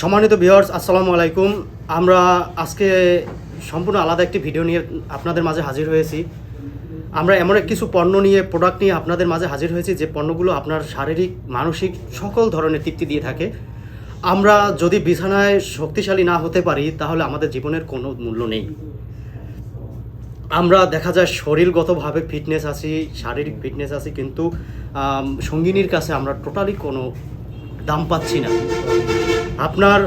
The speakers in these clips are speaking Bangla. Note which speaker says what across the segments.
Speaker 1: সম্মানিত ভিউয়ার্স, আসসালামু আলাইকুম। আমরা আজকে সম্পূর্ণ আলাদা একটি ভিডিও নিয়ে আপনাদের মাঝে হাজির হয়েছি। আমরা এমন কিছু পণ্য নিয়ে, প্রোডাক্ট নিয়ে আপনাদের মাঝে হাজির হয়েছি যে পণ্যগুলো আপনার শারীরিক, মানসিক সকল ধরনের তৃপ্তি দিয়ে থাকে। আমরা যদি বিছানায় শক্তিশালী না হতে পারি তাহলে আমাদের জীবনের কোনো মূল্য নেই। আমরা দেখা যায় শরীরগতভাবে ফিটনেস আছি, শারীরিক ফিটনেস আছি, কিন্তু সঙ্গিনীর কাছে আমরা টোটালি কোনো দাম পাচ্ছি না। আপনার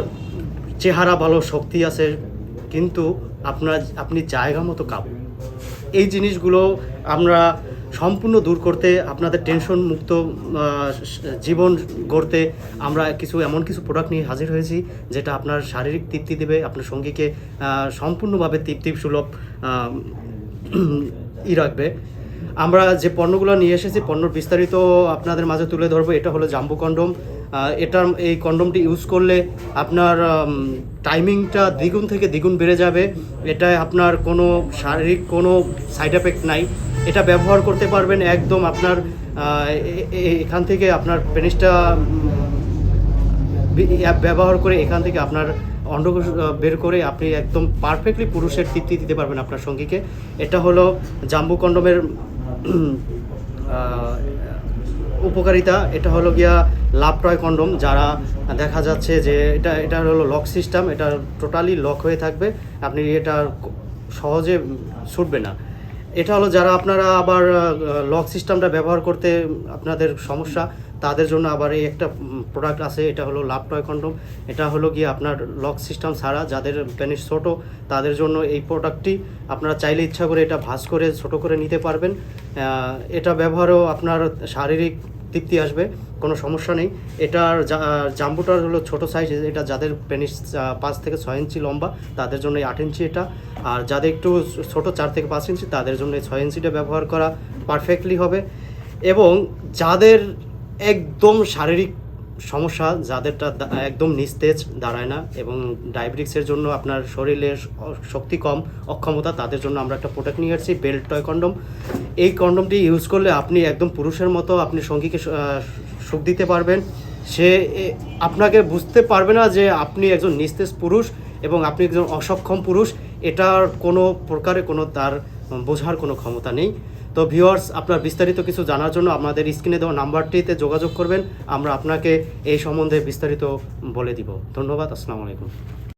Speaker 1: চেহারা ভালো, শক্তি আছে, কিন্তু আপনি জায়গা মতো কাবু। এই জিনিসগুলো আমরা সম্পূর্ণ দূর করতে, আপনাদের টেনশন মুক্ত জীবন গড়তে আমরা এমন কিছু প্রোডাক্ট নিয়ে হাজির হয়েছি যেটা আপনার শারীরিক তৃপ্তি দেবে, আপনার সঙ্গীকে সম্পূর্ণভাবে তৃপ্তি সুলভ রাখবে। আমরা যে পণ্যগুলো নিয়ে এসেছি, পণ্যর বিস্তারিত আপনাদের মাঝে তুলে ধরবো। এটা হলো জাম্বো কন্ডম। এই কন্ডমটি ইউজ করলে আপনার টাইমিংটা দ্বিগুণ থেকে দ্বিগুণ বেড়ে যাবে। এটায় আপনার কোনো শারীরিক কোনো সাইড এফেক্ট নাই। এটা ব্যবহার করতে পারবেন একদম আপনার এখান থেকে আপনার পেনিসটা ব্যবহার করে এখান থেকে আপনার অন্ডকোষ বের করে আপনি একদম পারফেক্টলি পুরুষের তৃপ্তি দিতে পারবেন আপনার সঙ্গীকে। এটা হলো জাম্বো কন্ডমের উপকারিতা। এটা হলো গিয়া লাভ টয় কন্ডম। যারা দেখা যাচ্ছে যে এটা হলো লক সিস্টেম, এটা টোটালি লক হয়ে থাকবে, আপনি এটা সহজে ছুটবে না। এটা হলো যারা আপনারা আবার লক সিস্টেমটা ব্যবহার করতে আপনাদের সমস্যা, তাদের জন্য আবার এই একটা প্রোডাক্ট আছে। এটা হলো লাভ টয় কন্ডম। এটা হলো গিয়ে আপনার লক সিস্টেম ছাড়া, যাদের পেনিস ছোটো তাদের জন্য এই প্রোডাক্টটি আপনারা চাইলে ইচ্ছা করে এটা ভাঁজ করে ছোট করে নিতে পারবেন। এটা ব্যবহারও আপনার শারীরিক তৃপ্তি আসবে, কোনো সমস্যা নেই। এটার জাম্বোটার হলো ছোটো সাইজ। এটা যাদের পেনিস 5 থেকে 6 ইঞ্চি লম্বা তাদের জন্য 8 ইঞ্চি এটা, আর যাদের একটু ছোটো 4 থেকে 5 ইঞ্চি তাদের জন্য 6 ইঞ্চিটা ব্যবহার করা পারফেক্টলি হবে। এবং যাদের একদম শারীরিক সমস্যা, যাদেরটা একদম নিস্তেজ, দাঁড়ায় না, এবং ডায়াবেটিক্সের জন্য আপনার শরীরের শক্তি কম, অক্ষমতা, তাদের জন্য আমরা একটা প্রোডাক্ট নিয়ে আসছি, বেল্ট টয় কন্ডম। এই কন্ডমটি ইউজ করলে আপনি একদম পুরুষের মতো আপনি সঙ্গীকে সুখ দিতে পারবেন। সে আপনাকে বুঝতে পারবে না যে আপনি একজন নিস্তেজ পুরুষ এবং আপনি একজন অসক্ষম পুরুষ। এটার কোনো প্রকারে কোনো তার বোঝার কোনো ক্ষমতা নেই। তো ভিউয়ার্স, আপনার বিস্তারিত কিছু জানার জন্য আমাদের স্ক্রিনে দেওয়া নাম্বারটিতে যোগাযোগ করবেন। আমরা আপনাকে এই সম্বন্ধে বিস্তারিত বলে দিব। ধন্যবাদ। আসসালামু আলাইকুম।